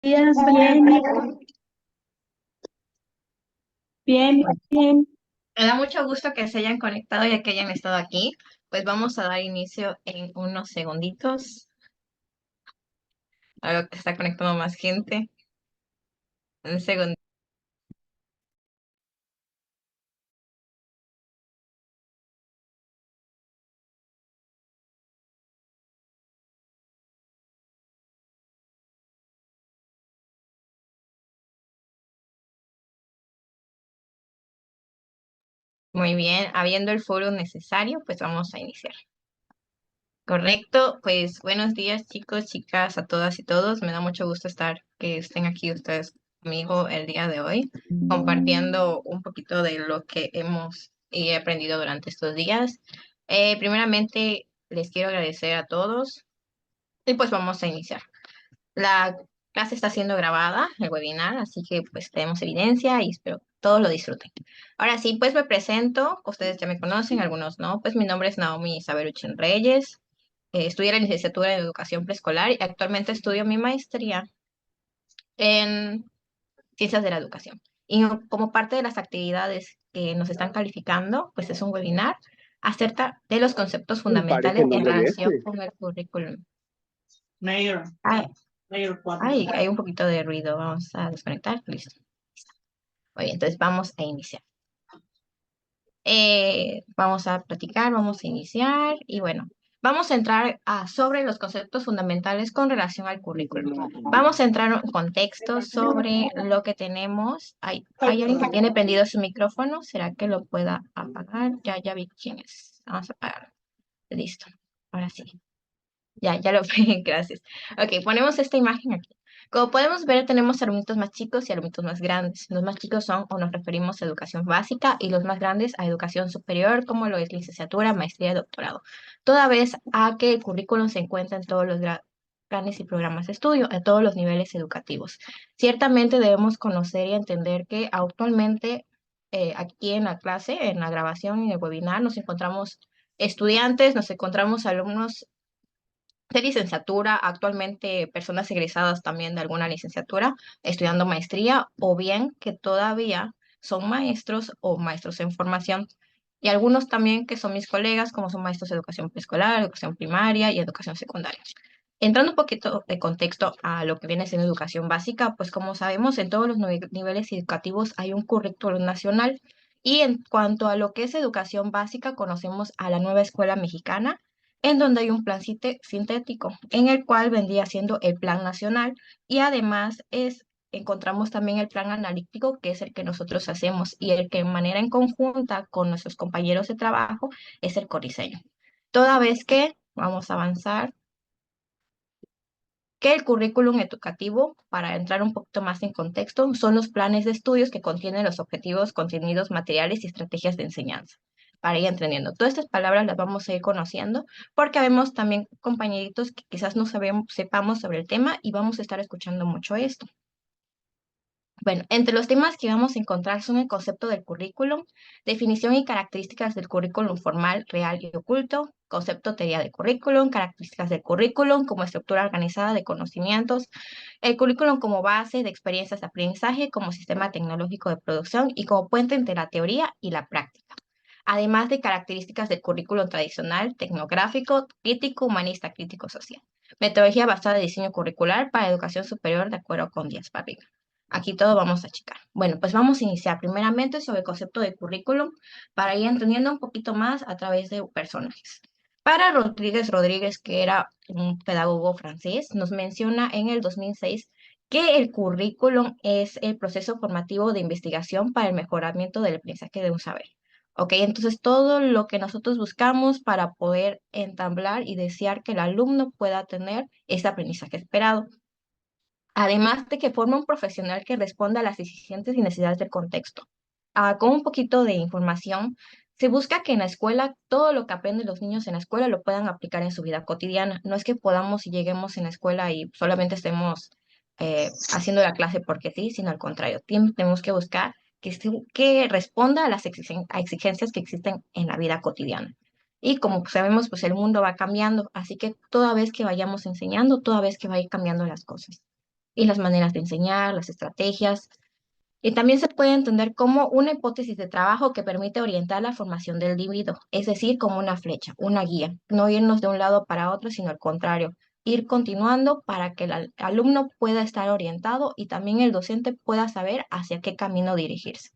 Días, bien, bien. Me da mucho gusto que se hayan conectado y que hayan estado aquí. Pues vamos a dar inicio en unos segunditos. Ahora que está conectando más gente. Un segundo. Muy bien. Habiendo el foro necesario, pues vamos a iniciar. Correcto. Pues buenos días, chicos, chicas, a todas y todos. Me da mucho gusto que estén aquí ustedes conmigo el día de hoy, compartiendo un poquito de lo que hemos y he aprendido durante estos días. Primeramente, les quiero agradecer a todos y pues vamos a iniciar. La clase está siendo grabada, el webinar, así que pues tenemos evidencia y espero que todos lo disfruten. Ahora sí, pues me presento, ustedes ya me conocen, algunos no, pues mi nombre es Naomi Isabel Uchin Reyes, estudié la licenciatura en educación preescolar y actualmente estudio mi maestría en ciencias de la educación. Y como parte de las actividades que nos están calificando, pues es un webinar acerca de los conceptos Parece fundamentales el en nombre de relación este. con el currículum. Mayor, Ay, Mayor 4. hay un poquito de ruido. Vamos a desconectar. Listo. Muy bien, entonces vamos a iniciar. Vamos a platicar, vamos a iniciar y bueno, vamos a entrar sobre los conceptos fundamentales con relación al currículum. Vamos a entrar en contexto sobre lo que tenemos. ¿Hay alguien que tiene prendido su micrófono? ¿Será que lo pueda apagar? Ya vi quién es. Vamos a apagar. Listo. Ahora sí. Ya lo vi, gracias. Ok, ponemos esta imagen aquí. Como podemos ver, tenemos alumnitos más chicos y alumnitos más grandes. Los más chicos son o nos referimos a educación básica y los más grandes a educación superior, como lo es licenciatura, maestría y doctorado. Toda vez a que el currículum se encuentra en todos los planes y programas de estudio, en todos los niveles educativos. Ciertamente debemos conocer y entender que actualmente aquí en la clase, en la grabación, en el webinar, nos encontramos estudiantes, nos encontramos alumnos de licenciatura, actualmente personas egresadas también de alguna licenciatura, estudiando maestría, o bien que todavía son maestros o maestros en formación, y algunos también que son mis colegas, como son maestros de educación preescolar, educación primaria y educación secundaria. Entrando un poquito de contexto a lo que viene siendo educación básica, pues como sabemos, en todos los niveles educativos hay un currículo nacional, y en cuanto a lo que es educación básica, conocemos a la nueva escuela mexicana, en donde hay un plan sintético, en el cual vendría siendo el plan nacional y además encontramos también el plan analítico, que es el que nosotros hacemos y el que de manera en conjunta con nuestros compañeros de trabajo es el Coriseño. Toda vez que vamos a avanzar, que el currículum educativo, para entrar un poquito más en contexto, son los planes de estudios que contienen los objetivos, contenidos, materiales y estrategias de enseñanza. Para ir entendiendo. Todas estas palabras las vamos a ir conociendo porque vemos también compañeritos que quizás no sepamos sobre el tema y vamos a estar escuchando mucho esto. Bueno, entre los temas que vamos a encontrar son el concepto del currículum, definición y características del currículum formal, real y oculto, concepto, teoría del currículum, características del currículum como estructura organizada de conocimientos, el currículum como base de experiencias de aprendizaje, como sistema tecnológico de producción y como puente entre la teoría y la práctica. Además de características del currículum tradicional, tecnográfico, crítico, humanista, crítico social. Metodología basada en diseño curricular para educación superior de acuerdo con Díaz Barriga. Aquí todo vamos a checar. Bueno, pues vamos a iniciar primeramente sobre el concepto de currículum para ir entendiendo un poquito más a través de personajes. Para Rodríguez, que era un pedagogo francés, nos menciona en el 2006 que el currículum es el proceso formativo de investigación para el mejoramiento del aprendizaje de un saber. ¿Ok? Entonces, todo lo que nosotros buscamos para poder entablar y desear que el alumno pueda tener ese aprendizaje esperado. Además de que forma un profesional que responda a las exigencias y necesidades del contexto. Con un poquito de información, se busca que en la escuela todo lo que aprenden los niños en la escuela lo puedan aplicar en su vida cotidiana. No es que podamos y lleguemos en la escuela y solamente estemos haciendo la clase porque sí, sino al contrario, tenemos que buscar que responda a las exigencias que existen en la vida cotidiana. Y como sabemos, pues el mundo va cambiando, así que toda vez que vayamos enseñando, toda vez que va a ir cambiando las cosas. y las maneras de enseñar, las estrategias. Y también se puede entender como una hipótesis de trabajo que permite orientar la formación del individuo, es decir, como una flecha, una guía, no irnos de un lado para otro, sino al contrario, ir continuando para que el alumno pueda estar orientado y también el docente pueda saber hacia qué camino dirigirse.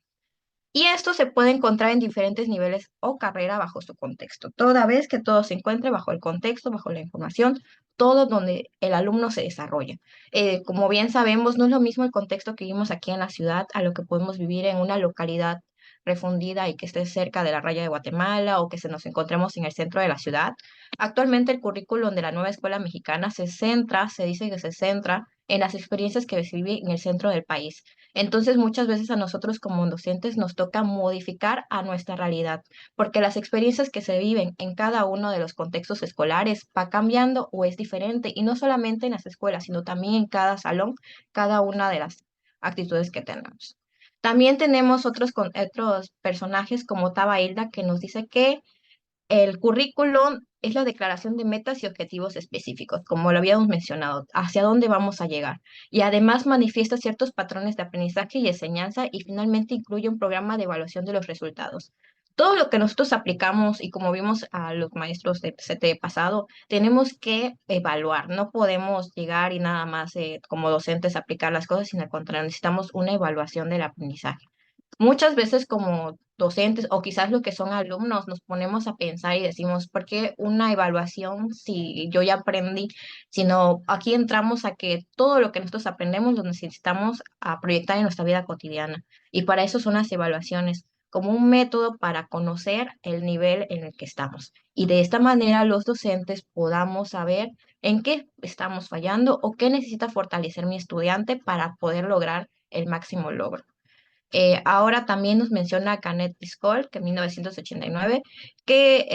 Y esto se puede encontrar en diferentes niveles o carrera bajo su contexto, toda vez que todo se encuentre bajo el contexto, bajo la información, todo donde el alumno se desarrolla. Como bien sabemos, no es lo mismo el contexto que vivimos aquí en la ciudad a lo que podemos vivir en una localidad refundida y que esté cerca de la raya de Guatemala o que se nos encontremos en el centro de la ciudad. Actualmente el currículum de la nueva escuela mexicana se dice que se centra en las experiencias que se viven en el centro del país. Entonces, muchas veces a nosotros como docentes nos toca modificar a nuestra realidad, porque las experiencias que se viven en cada uno de los contextos escolares va cambiando o es diferente, y no solamente en las escuelas, sino también en cada salón, cada una de las actitudes que tenemos. También tenemos otros personajes como Taba Hilda, que nos dice que el currículum es la declaración de metas y objetivos específicos, como lo habíamos mencionado, hacia dónde vamos a llegar. Y además manifiesta ciertos patrones de aprendizaje y enseñanza y finalmente incluye un programa de evaluación de los resultados. Todo lo que nosotros aplicamos y como vimos a los maestros de CT pasado, tenemos que evaluar. No podemos llegar y nada más como docentes aplicar las cosas, sino al contrario, necesitamos una evaluación del aprendizaje. Muchas veces como docentes o quizás lo que son alumnos nos ponemos a pensar y decimos, ¿por qué una evaluación si yo ya aprendí? Sino aquí entramos a que todo lo que nosotros aprendemos lo necesitamos a proyectar en nuestra vida cotidiana. Y para eso son las evaluaciones, como un método para conocer el nivel en el que estamos. Y de esta manera los docentes podamos saber en qué estamos fallando o qué necesita fortalecer mi estudiante para poder lograr el máximo logro. Ahora también nos menciona Canet Piscol, que en 1989, que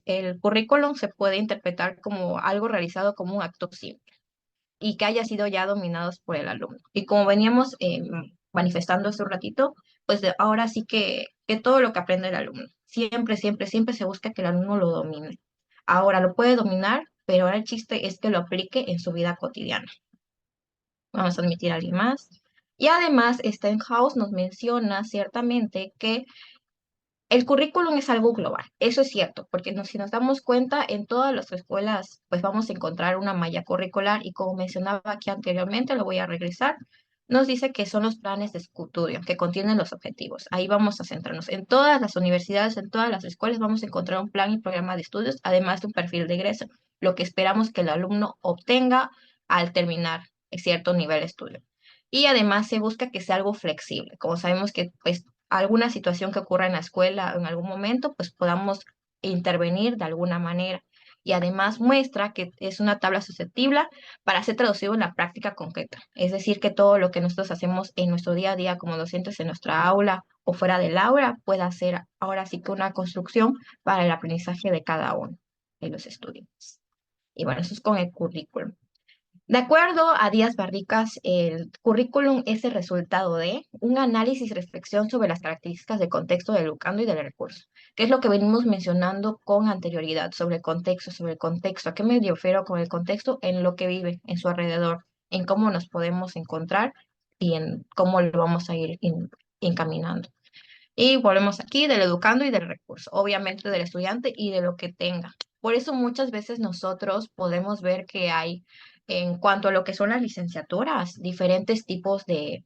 el currículum se puede interpretar como algo realizado como un acto simple y que haya sido ya dominados por el alumno. Y como veníamos manifestando hace un ratito, pues ahora sí que todo lo que aprende el alumno, siempre, siempre, siempre se busca que el alumno lo domine. Ahora lo puede dominar, pero ahora el chiste es que lo aplique en su vida cotidiana. Vamos a admitir a alguien más. Y además, Stenhouse nos menciona ciertamente que el currículum es algo global. Eso es cierto, porque si nos damos cuenta, en todas las escuelas, pues vamos a encontrar una malla curricular y como mencionaba aquí anteriormente, lo voy a regresar, nos dice que son los planes de estudio que contienen los objetivos. Ahí vamos a centrarnos. En todas las universidades, en todas las escuelas, vamos a encontrar un plan y programa de estudios, además de un perfil de egreso, lo que esperamos que el alumno obtenga al terminar cierto nivel de estudio. Y además se busca que sea algo flexible. Como sabemos que pues alguna situación que ocurra en la escuela en algún momento, pues podamos intervenir de alguna manera. Y además muestra que es una tabla susceptible para ser traducido en la práctica concreta. Es decir, que todo lo que nosotros hacemos en nuestro día a día como docentes en nuestra aula o fuera del aula pueda ser ahora sí que una construcción para el aprendizaje de cada uno de los estudiantes. Y bueno, eso es con el currículum. De acuerdo a Díaz Barricas, el currículum es el resultado de un análisis y reflexión sobre las características del contexto del educando y del recurso, que es lo que venimos mencionando con anterioridad, sobre el contexto. ¿A qué me refiero con el contexto? En lo que vive, en su alrededor, en cómo nos podemos encontrar y en cómo lo vamos a ir encaminando. Y volvemos aquí del educando y del recurso, obviamente del estudiante y de lo que tenga. Por eso muchas veces nosotros podemos ver que hay, en cuanto a lo que son las licenciaturas, diferentes tipos de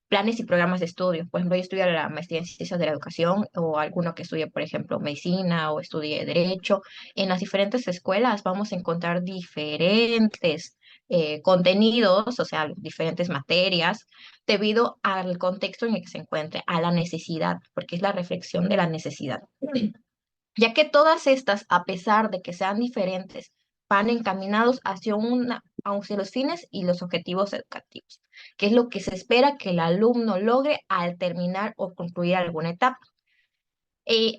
planes y programas de estudio. Por ejemplo, yo estudié la maestría en ciencias de la educación o alguno que estudie, por ejemplo, medicina o estudie derecho. En las diferentes escuelas vamos a encontrar diferentes contenidos, o sea, diferentes materias, debido al contexto en el que se encuentre, a la necesidad, porque es la reflexión de la necesidad. Ya que todas estas, a pesar de que sean diferentes, van encaminados hacia los fines y los objetivos educativos, que es lo que se espera que el alumno logre al terminar o concluir alguna etapa.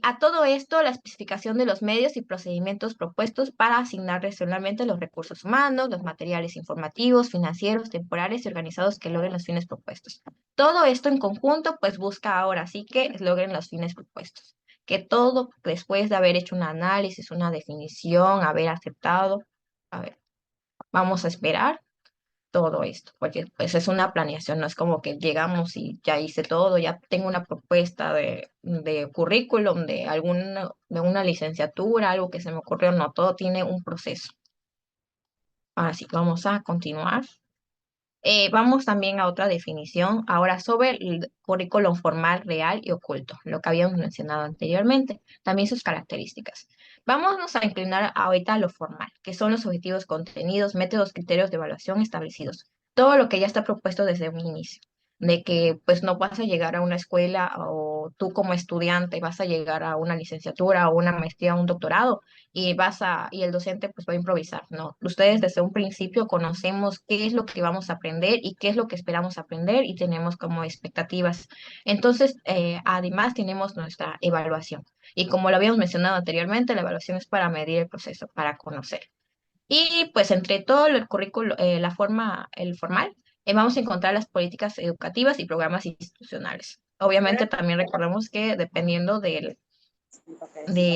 A todo esto, la especificación de los medios y procedimientos propuestos para asignar racionalmente los recursos humanos, los materiales informativos, financieros, temporales y organizados que logren los fines propuestos. Todo esto en conjunto, pues busca ahora sí que logren los fines propuestos. Que todo después de haber hecho un análisis, una definición, haber aceptado, a ver, vamos a esperar. todo esto, porque pues es una planeación, no es como que llegamos y ya hice todo, ya tengo una propuesta de currículum, de una licenciatura, algo que se me ocurrió, no, todo tiene un proceso. Ahora sí, vamos a continuar. Vamos también a otra definición, ahora sobre el currículum formal, real y oculto, lo que habíamos mencionado anteriormente, también sus características. Vámonos a inclinar ahorita a lo formal, que son los objetivos, contenidos, métodos, criterios de evaluación establecidos. Todo lo que ya está propuesto desde un inicio, de que pues no vas a llegar a una escuela o tú como estudiante vas a llegar a una licenciatura o una maestría o un doctorado y el docente pues va a improvisar, ¿no? Ustedes desde un principio conocemos qué es lo que vamos a aprender y qué es lo que esperamos aprender y tenemos como expectativas. Entonces, además tenemos nuestra evaluación. Y como lo habíamos mencionado anteriormente, la evaluación es para medir el proceso, para conocer. Y pues entre todo el currículo, la forma, el formal, vamos a encontrar las políticas educativas y programas institucionales. Obviamente también recordemos que dependiendo de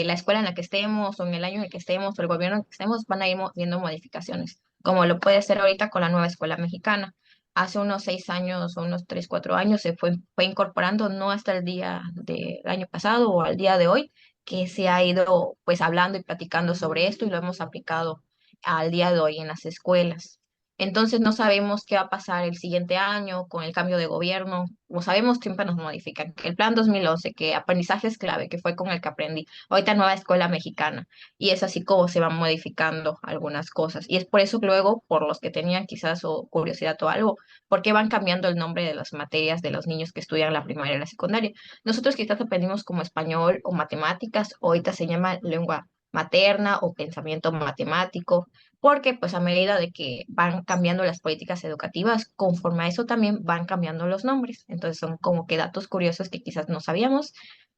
la escuela en la que estemos o en el año en el que estemos o el gobierno en el que estemos, van a ir viendo modificaciones, como lo puede ser ahorita con la nueva escuela mexicana. Hace unos 6 años o unos 3, 4 años fue incorporando, no hasta el día del año pasado o al día de hoy, que se ha ido pues hablando y platicando sobre esto y lo hemos aplicado al día de hoy en las escuelas. Entonces no sabemos qué va a pasar el siguiente año con el cambio de gobierno. Como sabemos, siempre nos modifican. Que el plan 2011, que aprendizaje es clave, que fue con el que aprendí. Ahorita nueva escuela mexicana. Y es así como se van modificando algunas cosas. Y es por eso que luego, por los que tenían quizás o curiosidad o algo, ¿por qué van cambiando el nombre de las materias de los niños que estudian la primaria y la secundaria? Nosotros quizás aprendimos como español o matemáticas, ahorita se llama lengua materna o pensamiento matemático porque pues a medida de que van cambiando las políticas educativas, conforme a eso también van cambiando los nombres. Entonces son como que datos curiosos que quizás no sabíamos,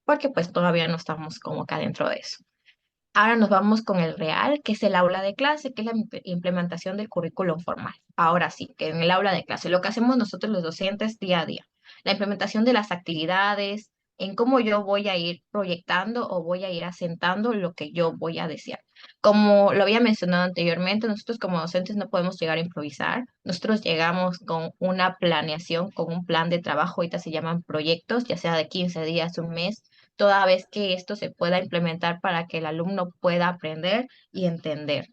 porque pues todavía no estamos como que adentro de eso. Ahora nos vamos con el real, que es el aula de clase, que es la implementación del currículum formal. Ahora sí, que en el aula de clase, lo que hacemos nosotros los docentes día a día, la implementación de las actividades, en cómo yo voy a ir proyectando o voy a ir asentando lo que yo voy a desear. Como lo había mencionado anteriormente, nosotros como docentes no podemos llegar a improvisar. Nosotros llegamos con una planeación, con un plan de trabajo, ahorita se llaman proyectos, ya sea de 15 días, un mes, toda vez que esto se pueda implementar para que el alumno pueda aprender y entender.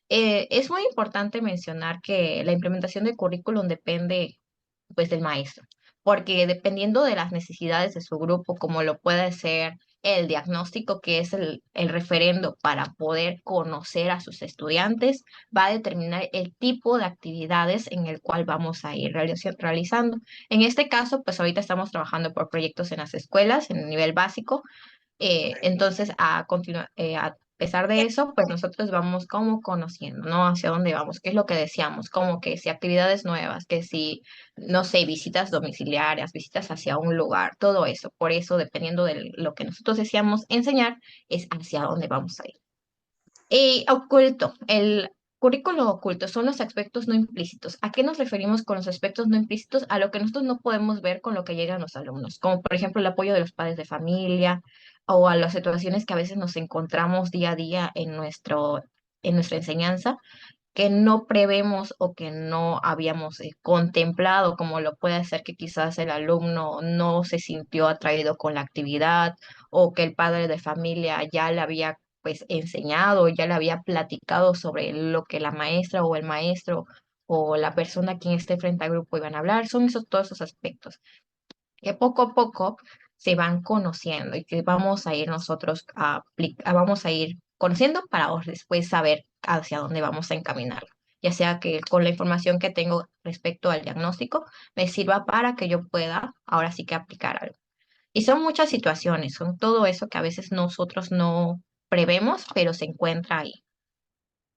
Es muy importante mencionar que la implementación del currículum depende pues del maestro, porque dependiendo de las necesidades de su grupo, como lo puede ser el diagnóstico, que es el referendo para poder conocer a sus estudiantes, va a determinar el tipo de actividades en el cual vamos a ir realizando. En este caso, pues ahorita estamos trabajando por proyectos en las escuelas, en el nivel básico, entonces, a pesar de eso, pues nosotros vamos como conociendo, ¿no? Hacia dónde vamos, qué es lo que deseamos, como que si actividades nuevas, que si, no sé, visitas domiciliarias, visitas hacia un lugar, todo eso. Por eso, dependiendo de lo que nosotros deseamos enseñar, es hacia dónde vamos a ir. Y oculto, el currículo oculto son los aspectos no implícitos. ¿A qué nos referimos con los aspectos no implícitos? A lo que nosotros no podemos ver con lo que llegan los alumnos, como por ejemplo el apoyo de los padres de familia o a las situaciones que a veces nos encontramos día a día en nuestra enseñanza que no prevemos o que no habíamos contemplado, como lo puede ser que quizás el alumno no se sintió atraído con la actividad o que el padre de familia ya le había pues enseñado, ya le había platicado sobre lo que la maestra o el maestro o la persona quien esté frente al grupo iban a hablar. Son todos esos aspectos que poco a poco se van conociendo y que vamos a ir nosotros vamos a ir conociendo para después saber hacia dónde vamos a encaminarlo. Ya sea que con la información que tengo respecto al diagnóstico me sirva para que yo pueda ahora sí que aplicar algo. Y son muchas situaciones, son todo eso que a veces nosotros no prevemos, pero se encuentra ahí.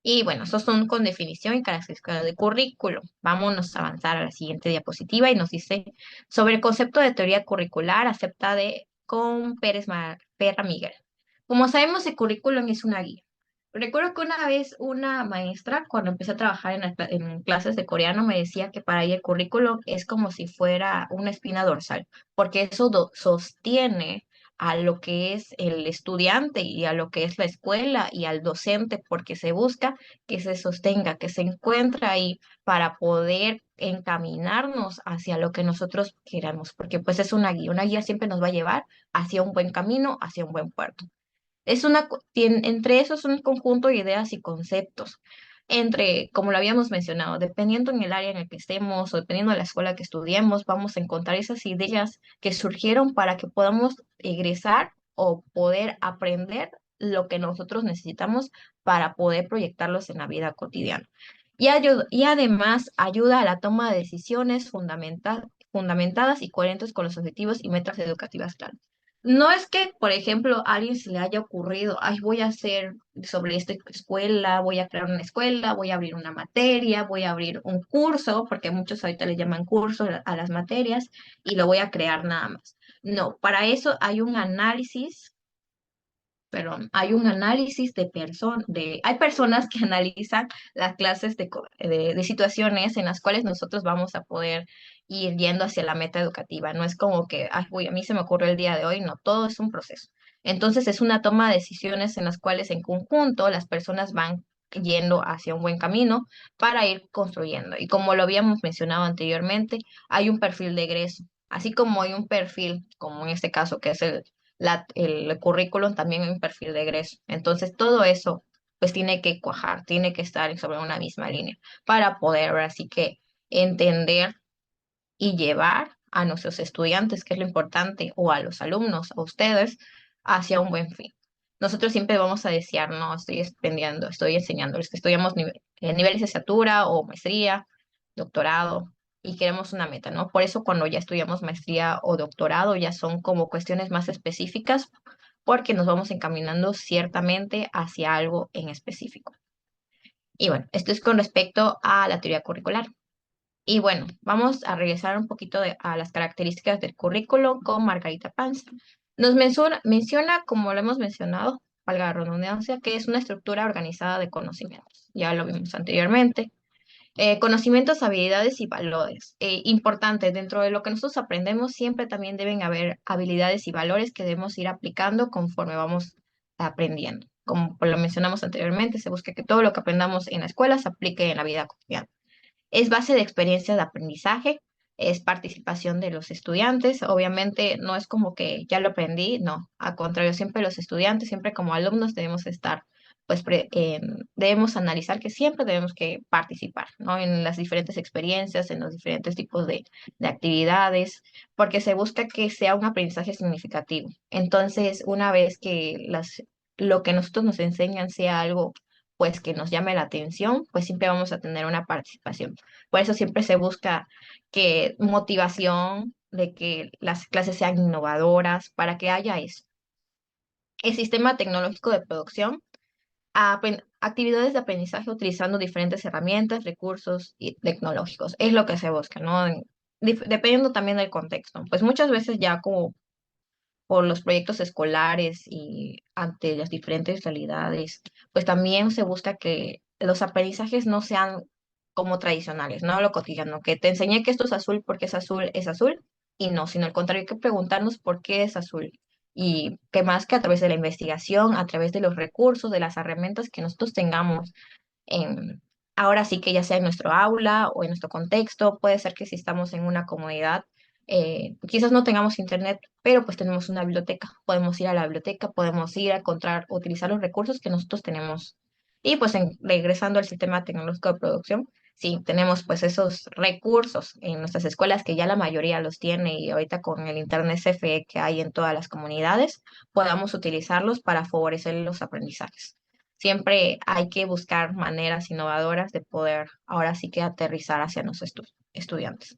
Y bueno, esos son con definición y características de currículo. Vámonos a avanzar a la siguiente diapositiva y nos dice sobre el concepto de teoría curricular acepta con Perra Miguel. Como sabemos, el currículum es una guía. Recuerdo que una vez una maestra, cuando empecé a trabajar en clases de coreano, me decía que para ella el currículum es como si fuera una espina dorsal, porque eso sostiene a lo que es el estudiante y a lo que es la escuela y al docente, porque se busca que se sostenga, que se encuentre ahí para poder encaminarnos hacia lo que nosotros queramos, porque pues es una guía siempre nos va a llevar hacia un buen camino, hacia un buen puerto. Entre eso es un conjunto de ideas y conceptos. Entre, como lo habíamos mencionado, dependiendo en el área en el que estemos o dependiendo de la escuela que estudiemos, vamos a encontrar esas ideas que surgieron para que podamos egresar o poder aprender lo que nosotros necesitamos para poder proyectarlos en la vida cotidiana. Y además ayuda a la toma de decisiones fundamentadas y coherentes con los objetivos y metas educativas claras. No es que, por ejemplo, a alguien se le haya ocurrido, ay, voy a hacer sobre esta escuela, voy a crear una escuela, voy a abrir una materia, voy a abrir un curso, porque muchos ahorita le llaman curso a las materias, y lo voy a crear nada más. No, para eso hay un análisis, perdón, hay un análisis hay personas que analizan las clases de situaciones en las cuales nosotros vamos a poder ir yendo hacia la meta educativa. No es como que, ay, uy, a mí se me ocurrió el día de hoy, no, todo es un proceso. Entonces es una toma de decisiones en las cuales en conjunto las personas van yendo hacia un buen camino para ir construyendo. Y como lo habíamos mencionado anteriormente, hay un perfil de egreso, así como hay un perfil, como en este caso que es el currículum, también hay un perfil de egreso. Entonces, todo eso, pues tiene que cuajar, tiene que estar sobre una misma línea para poder, ahora sí que, entender y llevar a nuestros estudiantes, que es lo importante, o a los alumnos, a ustedes, hacia un buen fin. Nosotros siempre vamos a desear, no, estoy aprendiendo, estoy enseñándoles que estudiamos niveles de licenciatura o maestría, doctorado, y queremos una meta, ¿no? Por eso cuando ya estudiamos maestría o doctorado ya son como cuestiones más específicas, porque nos vamos encaminando ciertamente hacia algo en específico. Y bueno, esto es con respecto a la teoría curricular. Y bueno, vamos a regresar un poquito a las características del currículo con Margarita Panza. Menciona, como lo hemos mencionado, valga la redundancia, que es una estructura organizada de conocimientos. Ya lo vimos anteriormente. Conocimientos, habilidades y valores. Importante, dentro de lo que nosotros aprendemos, siempre también deben haber habilidades y valores que debemos ir aplicando conforme vamos aprendiendo. Como lo mencionamos anteriormente, se busca que todo lo que aprendamos en la escuela se aplique en la vida cotidiana. Es base de experiencias de aprendizaje, es participación de los estudiantes. Obviamente no es como que ya lo aprendí, no. Al contrario, siempre los estudiantes, siempre como alumnos debemos estar, pues debemos analizar que siempre debemos que participar, ¿no? En las diferentes experiencias, en los diferentes tipos de actividades, porque se busca que sea un aprendizaje significativo. Entonces, una vez que lo que nosotros nos enseñan sea algo pues que nos llame la atención, pues siempre vamos a tener una participación. Por eso siempre se busca que motivación, de que las clases sean innovadoras, para que haya eso. El sistema tecnológico de producción, actividades de aprendizaje utilizando diferentes herramientas, recursos y tecnológicos. Es lo que se busca, ¿no? Dependiendo también del contexto. Pues muchas veces ya como por los proyectos escolares y ante las diferentes realidades, pues también se busca que los aprendizajes no sean como tradicionales, no lo cotidiano, que te enseñé que esto es azul, y no, sino al contrario, hay que preguntarnos por qué es azul. Y que más que a través de la investigación, a través de los recursos, de las herramientas que nosotros tengamos en, ahora sí que ya sea en nuestro aula o en nuestro contexto, puede ser que si estamos en una comunidad, quizás no tengamos internet, pero pues tenemos una biblioteca, podemos ir a la biblioteca, podemos ir a encontrar, utilizar los recursos que nosotros tenemos. Y pues regresando al sistema tecnológico de producción, sí, tenemos pues esos recursos en nuestras escuelas que ya la mayoría los tiene y ahorita con el internet CFE que hay en todas las comunidades, podamos utilizarlos para favorecer los aprendizajes. Siempre hay que buscar maneras innovadoras de poder ahora sí que aterrizar hacia nuestros estudiantes.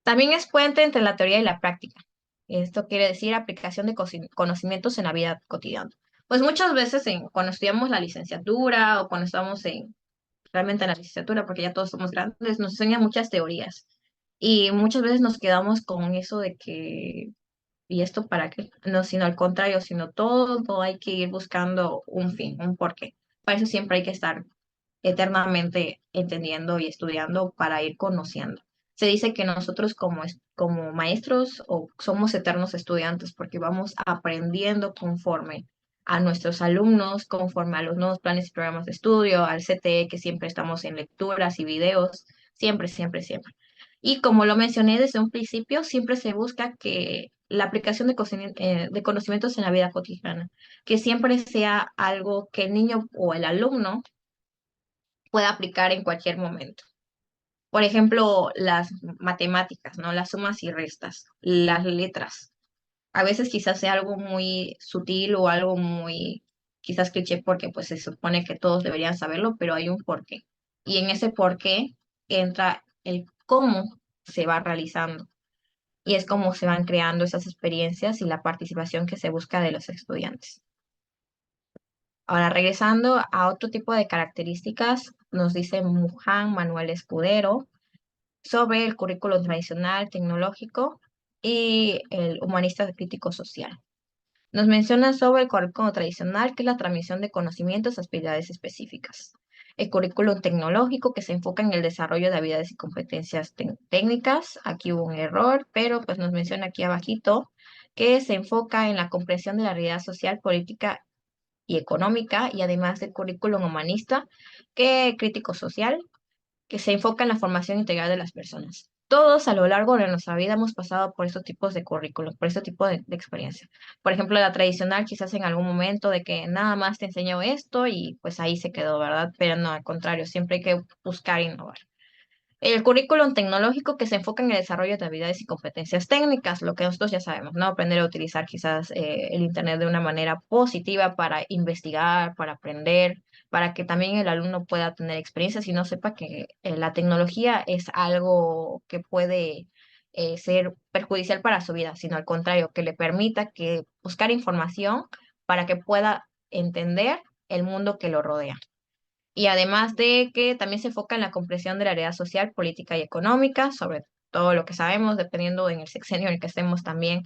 También es puente entre la teoría y la práctica. Esto quiere decir aplicación de conocimientos en la vida cotidiana. Pues muchas veces cuando estudiamos la licenciatura o cuando estamos realmente en la licenciatura, porque ya todos somos grandes, nos enseñan muchas teorías. Y muchas veces nos quedamos con eso de que ¿y esto para qué? No, sino al contrario, sino todo hay que ir buscando un fin, un porqué. Para eso siempre hay que estar eternamente entendiendo y estudiando para ir conociendo. Se dice que nosotros como maestros o somos eternos estudiantes porque vamos aprendiendo conforme a nuestros alumnos, conforme a los nuevos planes y programas de estudio, al CTE, que siempre estamos en lecturas y videos, siempre, siempre, siempre. Y como lo mencioné desde un principio, siempre se busca que la aplicación de conocimientos en la vida cotidiana, que siempre sea algo que el niño o el alumno pueda aplicar en cualquier momento. Por ejemplo, las matemáticas, ¿no? Las sumas y restas, las letras. A veces quizás sea algo muy sutil o algo muy, quizás cliché porque pues se supone que todos deberían saberlo, pero hay un porqué. Y en ese porqué entra el cómo se va realizando. Y es cómo se van creando esas experiencias y la participación que se busca de los estudiantes. Ahora, regresando a otro tipo de características, nos dice Muján Manuel Escudero sobre el currículo tradicional tecnológico y el humanista crítico social. Nos menciona sobre el currículo tradicional, que es la transmisión de conocimientos a habilidades específicas. El currículo tecnológico, que se enfoca en el desarrollo de habilidades y competencias técnicas. Aquí hubo un error, pero pues nos menciona aquí abajito que se enfoca en la comprensión de la realidad social, política y económica, y además del currículum humanista, que crítico social, que se enfoca en la formación integral de las personas. Todos a lo largo de nuestra vida hemos pasado por estos tipos de currículos, por este tipo de experiencia. Por ejemplo, la tradicional quizás en algún momento de que nada más te enseñó esto y pues ahí se quedó, ¿verdad? Pero no, al contrario, siempre hay que buscar innovar. El currículum tecnológico, que se enfoca en el desarrollo de habilidades y competencias técnicas, lo que nosotros ya sabemos, ¿no? Aprender a utilizar quizás el Internet de una manera positiva para investigar, para aprender, para que también el alumno pueda tener experiencias y no sepa que la tecnología es algo que puede ser perjudicial para su vida, sino al contrario, que le permita que buscar información para que pueda entender el mundo que lo rodea. Y además de que también se enfoca en la comprensión de la realidad social, política y económica, sobre todo lo que sabemos, dependiendo en el sexenio en el que estemos también,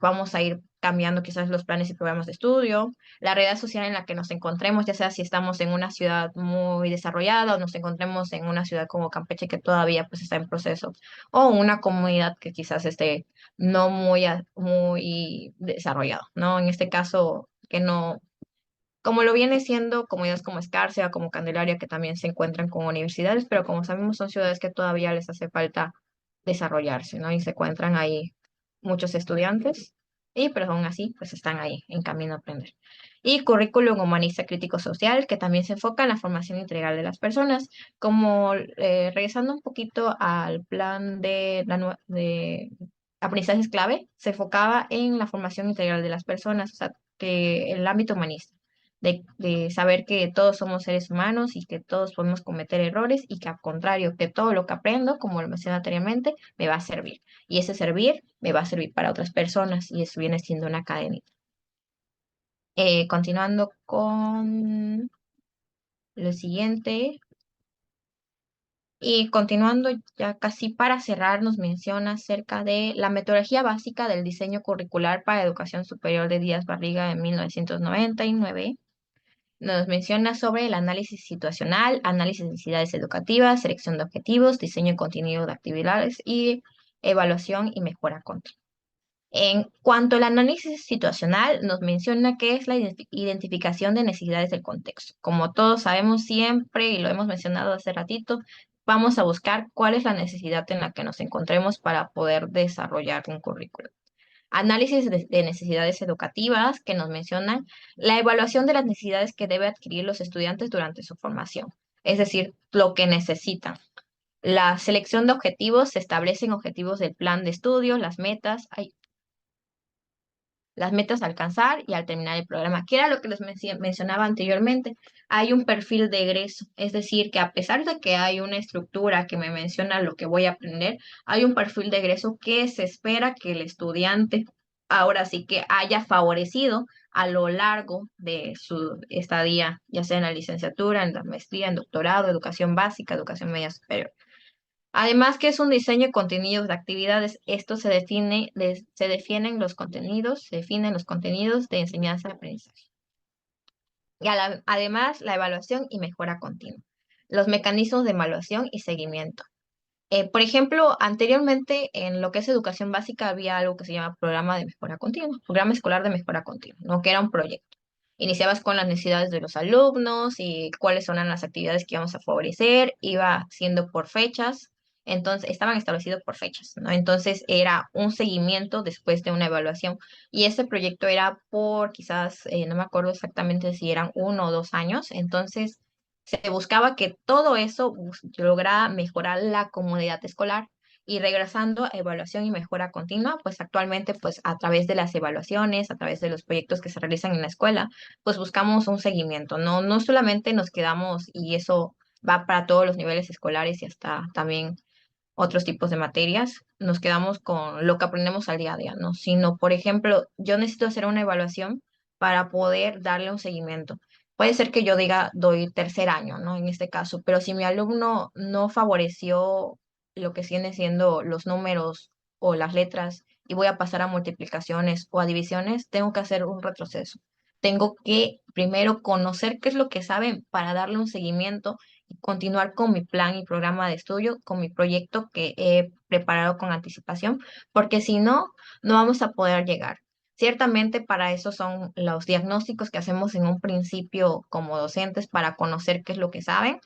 vamos a ir cambiando quizás los planes y programas de estudio, la realidad social en la que nos encontremos, ya sea si estamos en una ciudad muy desarrollada o nos encontremos en una ciudad como Campeche que todavía pues está en proceso, o una comunidad que quizás esté no muy desarrollada, ¿no? En este caso, que no como lo viene siendo comunidades como Escárcega, como Candelaria, que también se encuentran con universidades, pero como sabemos son ciudades que todavía les hace falta desarrollarse, ¿no? Y se encuentran ahí muchos estudiantes, y pero aún así, pues están ahí en camino a aprender. Y currículum humanista crítico social, que también se enfoca en la formación integral de las personas, como regresando un poquito al plan de aprendizajes clave, se enfocaba en la formación integral de las personas, o sea, que el ámbito humanista de saber que todos somos seres humanos y que todos podemos cometer errores y que al contrario, que todo lo que aprendo, como lo mencioné anteriormente, me va a servir. Y ese servir me va a servir para otras personas y eso viene siendo una cadena. Continuando con lo siguiente y continuando ya casi para cerrar, nos menciona acerca de la metodología básica del diseño curricular para educación superior de Díaz Barriga en 1999. Nos menciona sobre el análisis situacional, análisis de necesidades educativas, selección de objetivos, diseño y contenido de actividades y evaluación y mejora continua. En cuanto al análisis situacional, nos menciona que es la identificación de necesidades del contexto. Como todos sabemos siempre, y lo hemos mencionado hace ratito, vamos a buscar cuál es la necesidad en la que nos encontremos para poder desarrollar un currículo. Análisis de necesidades educativas, que nos mencionan la evaluación de las necesidades que deben adquirir los estudiantes durante su formación, es decir, lo que necesitan. La selección de objetivos, se establecen objetivos del plan de estudios, las metas a alcanzar y al terminar el programa, que era lo que les mencionaba anteriormente. Hay un perfil de egreso, es decir, que a pesar de que hay una estructura que me menciona lo que voy a aprender, hay un perfil de egreso que se espera que el estudiante ahora sí que haya favorecido a lo largo de su estadía, ya sea en la licenciatura, en la maestría, en doctorado, educación básica, educación media superior. Además que es un diseño de contenidos de actividades, esto se definen los contenidos de enseñanza y aprendizaje. Y además la evaluación y mejora continua, los mecanismos de evaluación y seguimiento. Por ejemplo, anteriormente en lo que es educación básica había algo que se llama programa de mejora continua, programa escolar de mejora continua, ¿no? Que era un proyecto. Iniciabas con las necesidades de los alumnos y cuáles eran las actividades que íbamos a favorecer, iba siendo por fechas, entonces estaban establecidos por fechas, ¿no? Entonces era un seguimiento después de una evaluación y ese proyecto era por quizás, no me acuerdo exactamente si eran 1 o 2 años, entonces se buscaba que todo eso lograra mejorar la comunidad escolar. Y regresando a evaluación y mejora continua, pues actualmente, pues a través de las evaluaciones, a través de los proyectos que se realizan en la escuela, pues buscamos un seguimiento. No solamente nos quedamos, y eso va para todos los niveles escolares y hasta también otros tipos de materias, nos quedamos con lo que aprendemos al día a día, ¿no? Sino, por ejemplo, yo necesito hacer una evaluación para poder darle un seguimiento. Puede ser que yo diga, doy tercer año, ¿no? En este caso, pero si mi alumno no favoreció lo que viene siendo los números o las letras y voy a pasar a multiplicaciones o a divisiones, tengo que hacer un retroceso. Tengo que primero conocer qué es lo que saben para darle un seguimiento y continuar con mi plan y programa de estudio, con mi proyecto que he preparado con anticipación, porque si no, no vamos a poder llegar. Ciertamente para eso son los diagnósticos que hacemos en un principio como docentes para conocer qué es lo que saben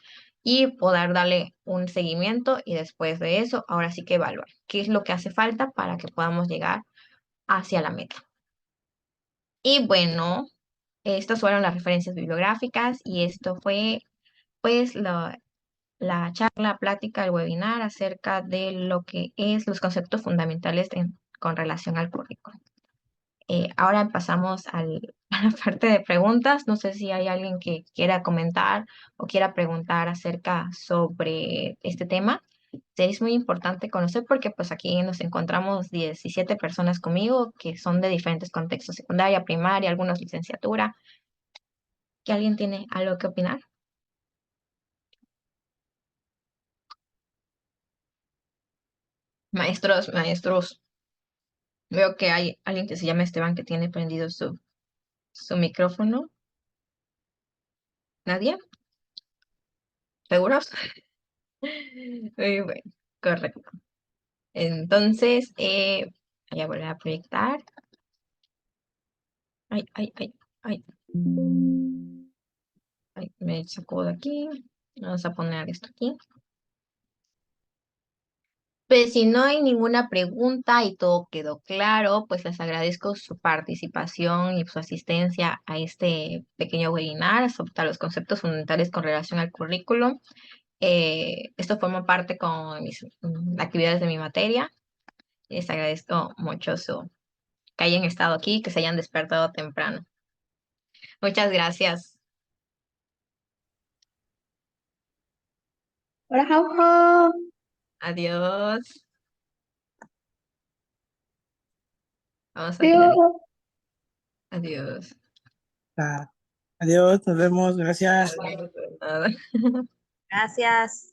y poder darle un seguimiento y después de eso, ahora sí que evaluar qué es lo que hace falta para que podamos llegar hacia la meta. Y bueno, estas fueron las referencias bibliográficas y esto fue pues la charla, plática, el webinar acerca de lo que es los conceptos fundamentales con relación al currículo. Ahora pasamos a la parte de preguntas. No sé si hay alguien que quiera comentar o quiera preguntar acerca sobre este tema. Sí, es muy importante conocer porque pues aquí nos encontramos 17 personas conmigo que son de diferentes contextos, secundaria, primaria, algunos licenciatura. ¿Que alguien tiene algo que opinar? Maestros, maestros. Veo que hay alguien que se llama Esteban que tiene prendido su micrófono. ¿Nadie? ¿Seguros? Muy bueno, correcto. Entonces, voy a volver a proyectar. Ay, ay, ay, ay. Ay, me sacó de aquí. Vamos a poner esto aquí. Pues si no hay ninguna pregunta y todo quedó claro, pues les agradezco su participación y su asistencia a este pequeño webinar sobre los conceptos fundamentales con relación al currículum. Esto forma parte con mis actividades de mi materia. Les agradezco mucho que hayan estado aquí, que se hayan despertado temprano. Muchas gracias. Hola, Jaujo. Adiós. Vamos a finalizar. Adiós. Adiós. Adiós, nos vemos, gracias. Nada. Gracias.